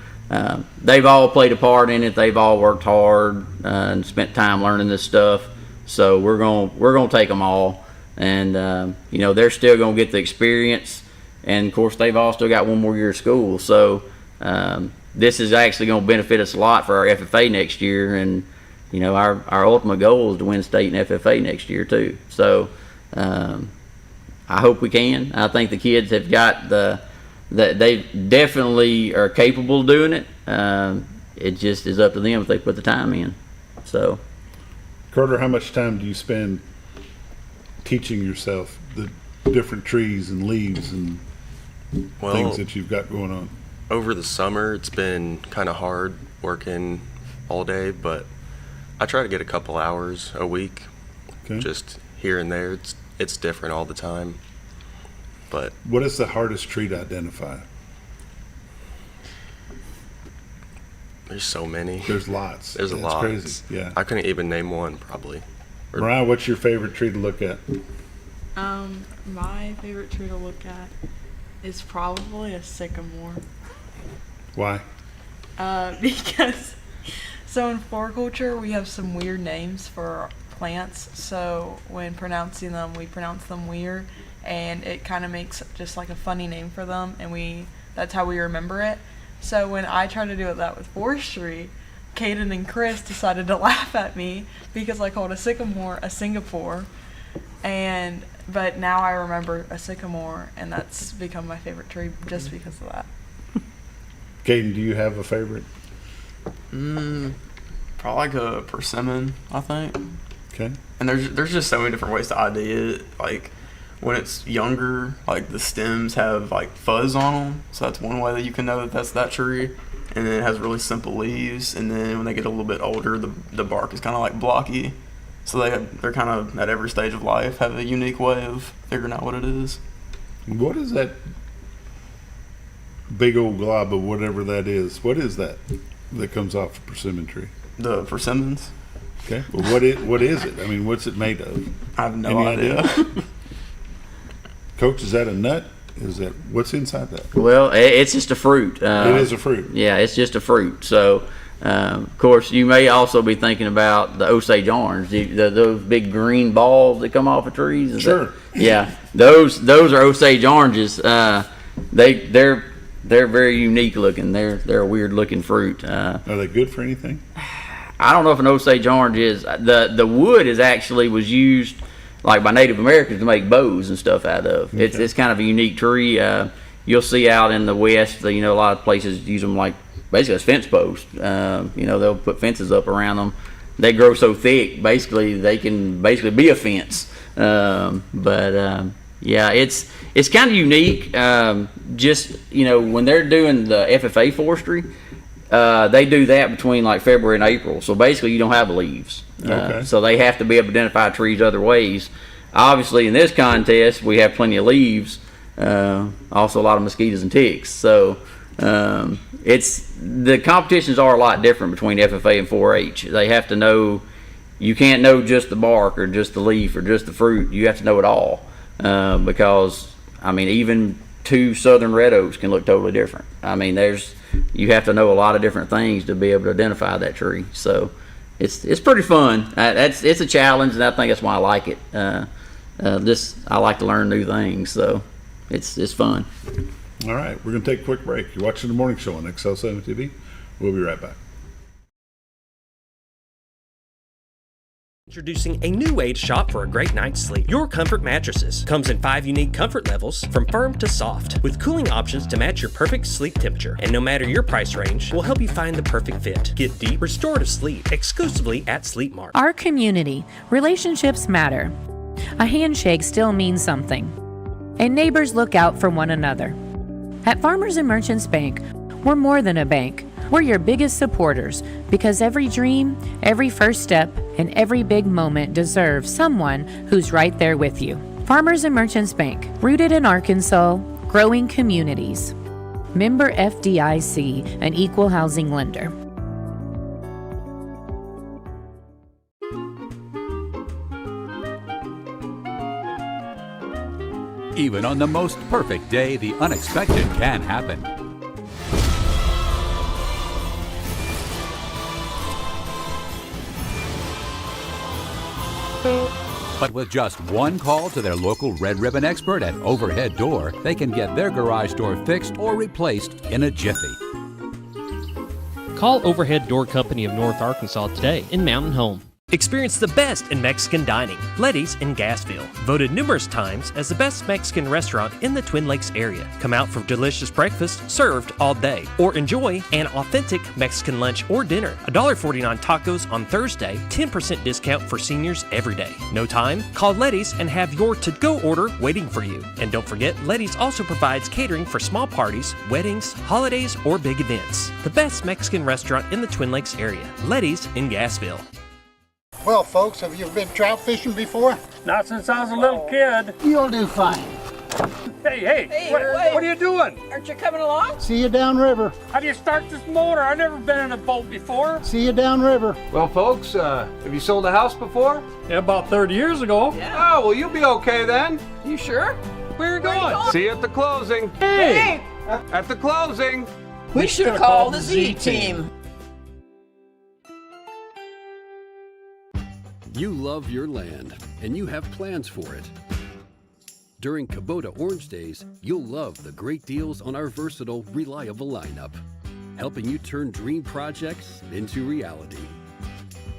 they've all played a part in it. They've all worked hard and spent time learning this stuff. So we're gonna take them all, and they're still gonna get the experience. And of course, they've all still got 1 more year of school. So this is actually gonna benefit us a lot for our FFA next year. And our ultimate goal is to win state and FFA next year too. So. I hope we can. I think the kids have got they definitely are capable of doing it. It just is up to them if they put the time in. So, Carter, how much time do you spend teaching yourself the different trees and leaves and things that you've got going on? Over the summer, it's been kind of hard working all day, but I try to get a couple hours a week, just here and there. It's different all the time. But what is the hardest tree to identify? There's so many. There's lots. There's a lot. Crazy. Yeah. I couldn't even name one probably. Mariah, what's your favorite tree to look at? My favorite tree to look at is probably a sycamore. Why? Because so in floriculture we have some weird names for plants, so when pronouncing them we pronounce them weird, and it kind of makes just like a funny name for them, and that's how we remember it. So when I tried to do that with forestry, Kayden and Chris decided to laugh at me because I called a sycamore a Singapore, but now I remember a sycamore, and that's become my favorite tree just because of that. Kayden, do you have a favorite? Probably like a persimmon, I think. Okay. And there's just so many different ways to ID it. Like when it's younger, like the stems have like fuzz on them, so that's one way that you can know that that's that tree. And then it has really simple leaves. And then when they get a little bit older, the bark is kind of like blocky. So they're kind of at every stage of life have a unique way of figuring out what it is. What is that big old glob of whatever that is? What is that comes off a persimmon tree? The persimmons. Okay. Well, what is it? I mean, what's it made of? I have no idea. Coach, is that a nut? What's inside that? Well, it's just a fruit. It is a fruit. Yeah, it's just a fruit. So, of course, you may also be thinking about the Osage orange, those big green balls that come off of trees. Sure. Yeah, those are Osage oranges. They're very unique looking. They're a weird looking fruit. Are they good for anything? I don't know if an Osage orange is. The wood was used like by Native Americans to make bows and stuff out of. Okay. It's kind of a unique tree. You'll see out in the West, a lot of places use them like basically as fence posts. They'll put fences up around them. They grow so thick, basically they can be a fence. Yeah, it's kind of unique. When they're doing the FFA forestry, they do that between like February and April. So basically you don't have leaves. Okay. So they have to be able to identify trees other ways. Obviously in this contest we have plenty of leaves, also a lot of mosquitoes and ticks. So the competitions are a lot different between FFA and 4-H. They have to know, you can't know just the bark or just the leaf or just the fruit. You have to know it all, because even 2 southern red oaks can look totally different. You have to know a lot of different things to be able to identify that tree. So it's pretty fun. It's a challenge, and I think that's why I like it. I like to learn new things, so it's fun. All right, we're going to take a quick break. You're watching the morning show on XL7-TV. We'll be right back. Introducing a new way to shop for a great night's sleep. Your Comfort Mattresses comes in 5 unique comfort levels from firm to soft, with cooling options to match your perfect sleep temperature. And no matter your price range, we'll help you find the perfect fit. Get deep, restorative sleep exclusively at Sleep Mart. Our community, relationships matter. A handshake still means something. And neighbors look out for one another. At Farmers and Merchants Bank, we're more than a bank. We're your biggest supporters because every dream, every first step, and every big moment deserves someone who's right there with you. Farmers and Merchants Bank, rooted in Arkansas, growing communities. Member FDIC, an equal housing lender. Even on the most perfect day, the unexpected can happen. But with just one call to their local Red Ribbon expert at Overhead Door, they can get their garage door fixed or replaced in a jiffy. Call Overhead Door Company of North Arkansas today in Mountain Home. Experience the best in Mexican dining. Letty's in Gassville, voted numerous times as the best Mexican restaurant in the Twin Lakes area. Come out for delicious breakfast served all day, or enjoy an authentic Mexican lunch or dinner. $1.49 tacos on Thursday, 10% discount for seniors every day. No time? Call Letty's and have your to-go order waiting for you. And don't forget, Letty's also provides catering for small parties, weddings, holidays, or big events. The best Mexican restaurant in the Twin Lakes area. Letty's in Gassville. Well, folks, have you been trout fishing before? Not since I was a little kid. You'll do fine. Hey, what are you doing? Aren't you coming along? See you downriver. How do you start this motor? I've never been in a boat before. See you downriver. Well, folks, have you sold a house before? Yeah, about 30 years ago. Yeah. Oh, well, you'll be okay then. You sure? Where are you going? See you at the closing. Hey! At the closing. We should call the Z-Team. You love your land, and you have plans for it. During Kubota Orange Days, you'll love the great deals on our versatile, reliable lineup, helping you turn dream projects into reality.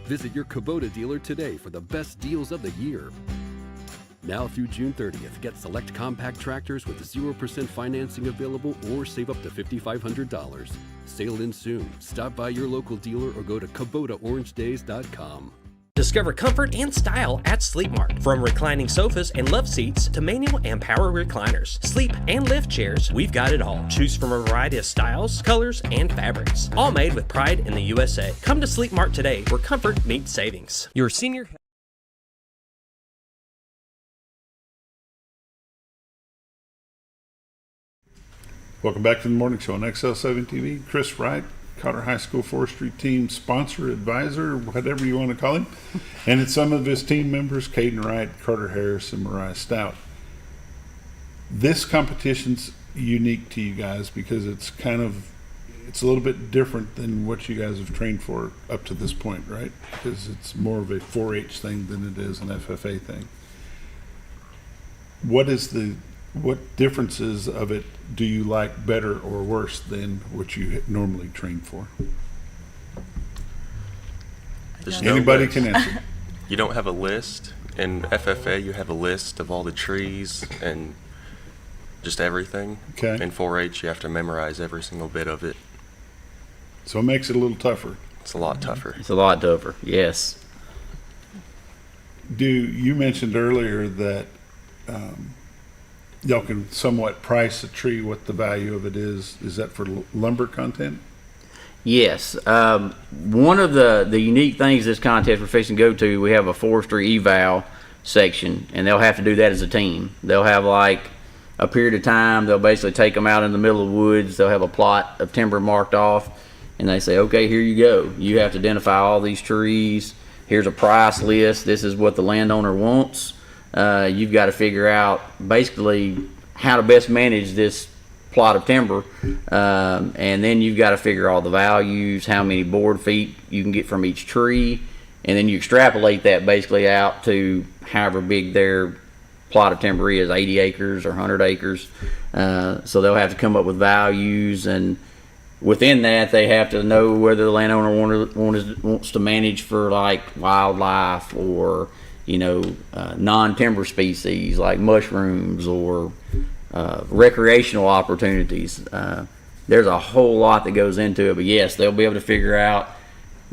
Visit your Kubota dealer today for the best deals of the year. Now through June 30th, get select compact tractors with 0% financing available or save up to $5,500. Sale ends soon. Stop by your local dealer or go to KubotaOrangeDays.com. Discover comfort and style at Sleep Mart. From reclining sofas and love seats to manual and power recliners, sleep and lift chairs, we've got it all. Choose from a variety of styles, colors, and fabrics. All made with pride in the USA. Come to Sleep Mart today, where comfort meets savings. Your senior... Welcome back to the morning show on XL7-TV. Chris Wright, Cotter High School Forestry Team Sponsor, Advisor, whatever you want to call him. And it's some of his team members, Kayden Wright, Karter Harris, and Mariah Stout. This competition's unique to you guys because it's a little bit different than what you guys have trained for up to this point, right? Because it's more of a 4-H thing than it is an FFA thing. What differences of it do you like better or worse than what you normally train for? Anybody can answer. You don't have a list. In FFA, you have a list of all the trees and just everything. Okay. In 4-H, you have to memorize every single bit of it. So it makes it a little tougher. It's a lot tougher. It's a lot tougher, yes. You mentioned earlier that y'all can somewhat price a tree, what the value of it is. Is that for lumber content? Yes. One of the unique things this contest we're fixing to go to, we have a forestry eval section, and they'll have to do that as a team. They'll have like a period of time. They'll basically take them out in the middle of the woods. They'll have a plot of timber marked off, and they say, okay, here you go. You have to identify all these trees. Here's a price list. This is what the landowner wants. You've got to figure out basically how to best manage this plot of timber, and then you've got to figure all the values, how many board feet you can get from each tree, and then you extrapolate that basically out to however big their plot of timber is, 80 acres or 100 acres. So they'll have to come up with values, and within that they have to know whether the landowner wants to manage for like wildlife or non-timber species like mushrooms or recreational opportunities. There's a whole lot that goes into it, but yes, they'll be able to figure out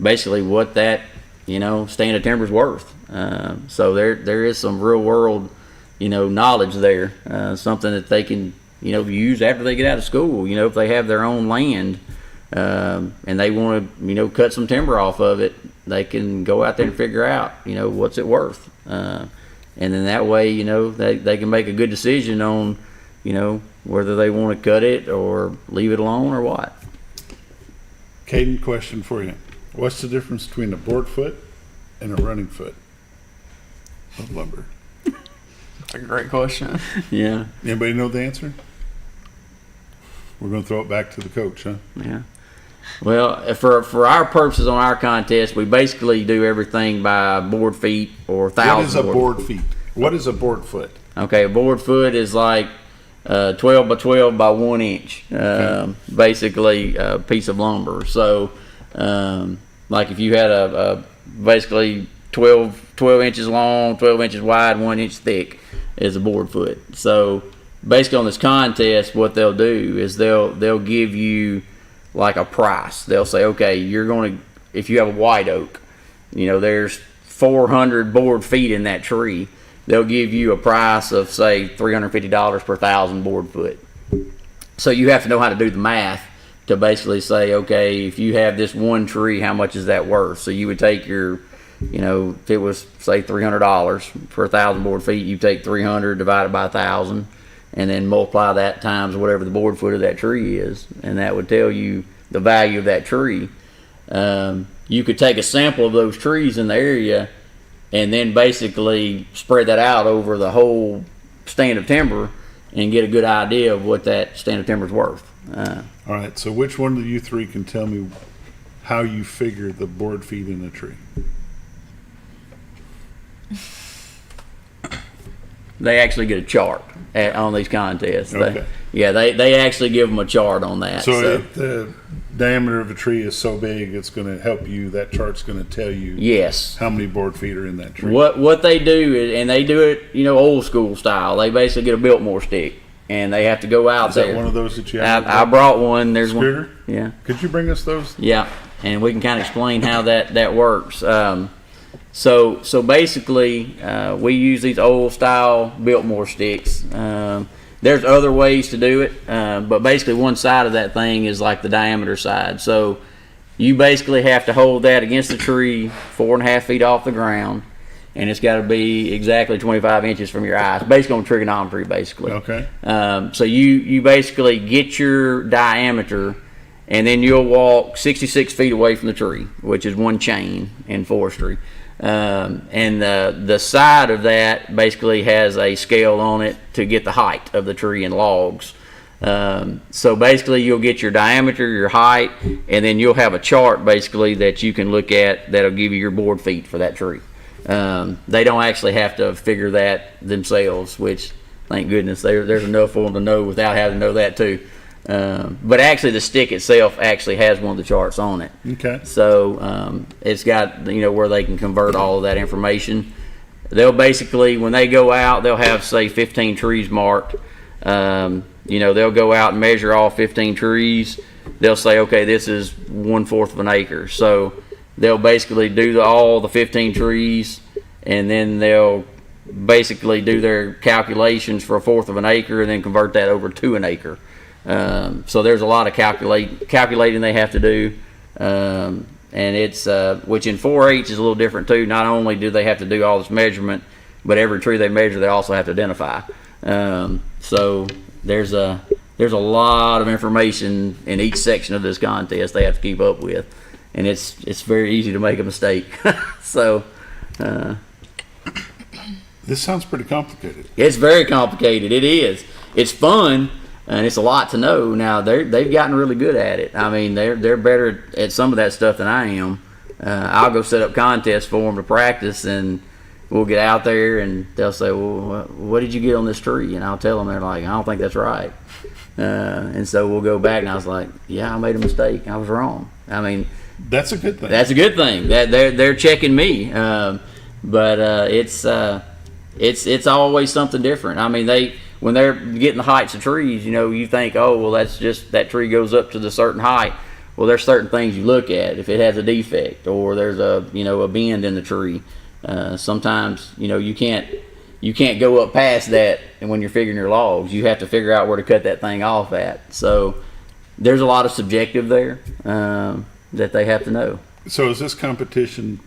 basically what that stand of timber is worth. So there is some real world knowledge there, something that they can use after they get out of school. If they have their own land and they want to cut some timber off of it, they can go out there and figure out what's it worth, and then that way they can make a good decision on whether they want to cut it or leave it alone or what. Kayden, question for you. What's the difference between a board foot and a running foot of lumber? That's a great question. Yeah. Anybody know the answer? We're going to throw it back to the coach, huh? Yeah. Well, for our purposes on our contest, we basically do everything by board feet or thousand. What is a board feet? What is a board foot? Okay, a board foot is like 12 by 12 by 1 inch, basically a piece of lumber. So, like if you had a basically 12 inches long, 12 inches wide, 1 inch thick is a board foot. So basically on this contest, what they'll do is they'll give you like a price. They'll say, okay, if you have a white oak, there's 400 board feet in that tree. They'll give you a price of say $350 per 1,000 board foot. So you have to know how to do the math to basically say, okay, if you have this one tree, how much is that worth? So you would take your, if it was say $300 per 1,000 board feet, you take 300 divided by 1,000, and then multiply that times whatever the board foot of that tree is, and that would tell you the value of that tree. You could take a sample of those trees in the area and then basically spread that out over the whole stand of timber and get a good idea of what that stand of timber is worth. All right, so which one of you three can tell me how you figure the board feet in a tree? They actually get a chart on these contests. Okay. They actually give them a chart on that. So if the diameter of a tree is so big, it's going to help you. That chart's going to tell you how many board feet are in that tree. What they do is, and they do it, old school style. They basically get a Biltmore stick, and they have to go out there. Is that one of those that you have? I brought one. There's Square? one. Yeah. Could you bring us those? Yeah, and we can kind of explain how that works. So basically, we use these old style Biltmore sticks. There's other ways to do it, but basically one side of that thing is like the diameter side. So you basically have to hold that against the tree 4.5 feet off the ground, and it's got to be exactly 25 inches from your eyes, basically on trigonometry, basically. Okay. So you basically get your diameter, and then you'll walk 66 feet away from the tree, which is one chain in forestry. And the side of that basically has a scale on it to get the height of the tree in logs. So basically you'll get your diameter, your height, and then you'll have a chart basically that you can look at that'll give you your board feet for that tree. They don't actually have to figure that themselves, which thank goodness there's enough for them to know without having to know that too. But actually the stick itself actually has one of the charts on it. Okay. So it's got where they can convert all of that information. They'll basically, when they go out, they'll have say 15 trees marked. They'll go out and measure all 15 trees. They'll say, okay, this is 1/4 of an acre. So they'll basically do all the 15 trees, and then they'll basically do their calculations for 1/4 of an acre and then convert that over to an acre. So there's a lot of calculating they have to do, and it's which in 4-H is a little different too. Not only do they have to do all this measurement, but every tree they measure they also have to identify. So there's a lot of information in each section of this contest they have to keep up with, and it's very easy to make a mistake. So this sounds pretty complicated. It's very complicated. It is. It's fun. And it's a lot to know. Now they've gotten really good at it. I mean, they're better at some of that stuff than I am. I'll go set up contests for them to practice, and we'll get out there and they'll say, well, what did you get on this tree? And I'll tell them, they're like, I don't think that's right. And so we'll go back and I was like, yeah, I made a mistake. I was wrong. I mean, that's a good thing. That's a good thing. That they're checking me. But it's always something different. I mean, when they're getting the heights of trees, you think, oh, well, that's just that tree goes up to the certain height. Well, there's certain things you look at if it has a defect or there's a bend in the tree. Sometimes you can't go up past that, and when you're figuring your logs, you have to figure out where to cut that thing off at. So there's a lot of subjective there that they have to know. So is this competition?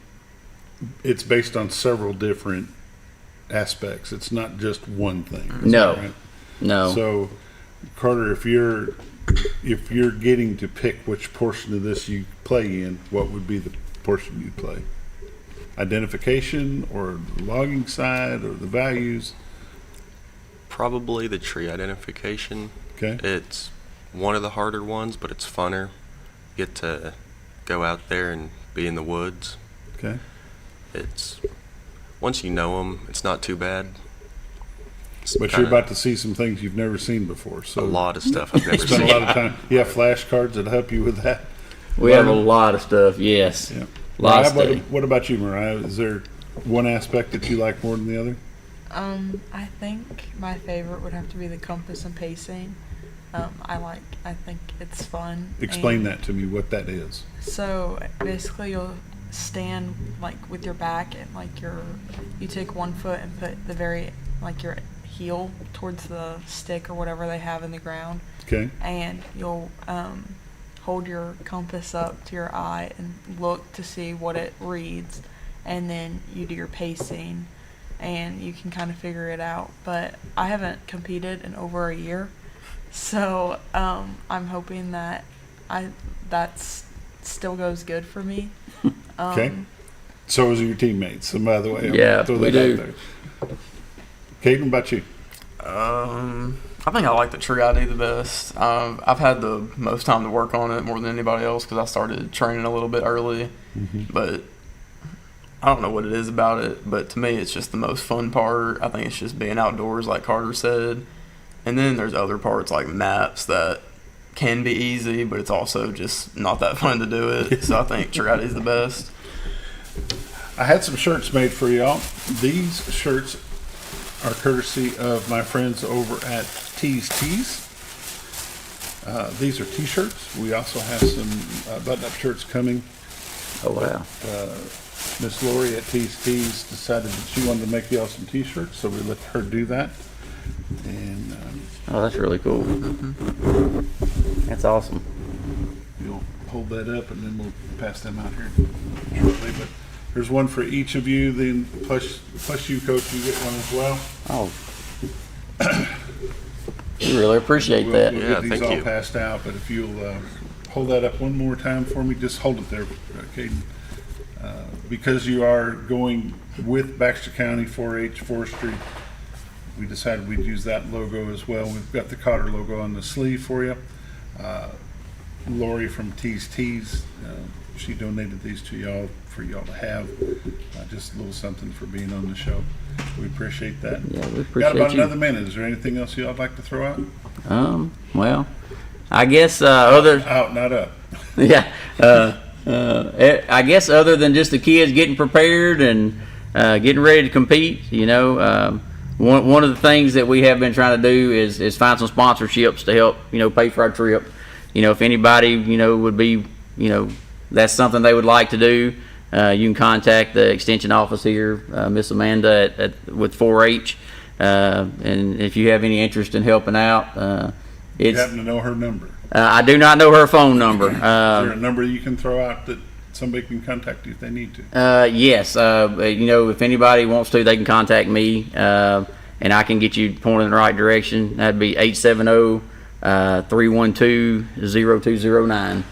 It's based on several different aspects. It's not just one thing. No, right? No. So, Carter, if you're getting to pick which portion of this you play in, what would be the portion you'd play? Identification or the logging side or the values? Probably the tree identification. Okay. It's one of the harder ones, but it's funner. Get to go out there and be in the woods. Okay. It's once you know them, it's not too bad. But you're about to see some things you've never seen before. So a lot of stuff I've never spent seen. a lot of time. You have flashcards that help you with that. We have a lot of stuff. Yes. Yeah. Mariah, what about you, Mariah? Is there one aspect that you like more than the other? I think my favorite would have to be the compass and pacing. I think it's fun. Explain that to me, what that is. So basically you'll stand with your back and you take one foot and put your heel towards the stick or whatever they have in the ground. Okay. And you'll hold your compass up to your eye and look to see what it reads, and then you do your pacing and you can kind of figure it out. But I haven't competed in over a year, so I'm hoping that still goes good for me. Okay. So is your teammates. So by the way, yeah, we do. Kayden, about you? I think I like the tree ID the best. I've had the most time to work on it more than anybody else because I started training a little bit early. Mm-hmm. But I don't know what it is about it, but to me it's just the most fun part. I think it's just being outdoors, like Carter said. And then there's other parts like maps that can be easy, but it's also just not that fun to do it. So I think tree ID is the best. I had some shirts made for y'all. These shirts are courtesy of my friends over at T's Tees. These are t-shirts. We also have some button-up shirts coming. Oh, wow. Miss Lori at T's Tees decided that she wanted to make y'all some t-shirts, so we let her do that. And oh, that's really cool. That's awesome. You'll hold that up and then we'll pass them out here shortly. But there's one for each of you, then plus you, Coach, you get one as well. Oh. We really appreciate that. We'll get these all passed out, but if you'll hold that up one more time for me, just hold it there, Kayden. Because you are going with Baxter County 4-H Forestry, we decided we'd use that logo as well. We've got the Cotter logo on the sleeve for you. Lori from T's Tees, she donated these to y'all for y'all to have. Just a little something for being on the show. We appreciate that. Yeah, we appreciate Got about you. another minute. Is there anything else y'all would like to throw out? Well, I guess other out, not up. Yeah. I guess other than just the kids getting prepared and getting ready to compete, one of the things that we have been trying to do is find some sponsorships to help, pay for our trip. If anybody, would be, that's something they would like to do, you can contact the extension office here, Miss Amanda with 4-H. And if you have any interest in helping out, You happen to know her number? I do not know her phone number. Is there a number you can throw out that somebody can contact you if they need to? Yes. If anybody wants to, they can contact me, and I can get you pointed in the right direction. That'd be 870-312-0209.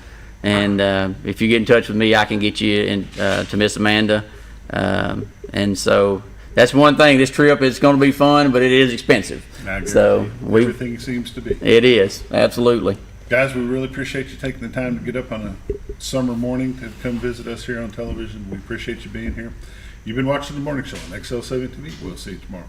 And if you get in touch with me, I can get you to Miss Amanda. And so that's one thing. This trip is going to be fun, but it is expensive. So everything seems to be. It is, absolutely. Guys, we really appreciate you taking the time to get up on a summer morning to come visit us here on television. We appreciate you being here. You've been watching The Morning Show on XL7-TV. We'll see you tomorrow.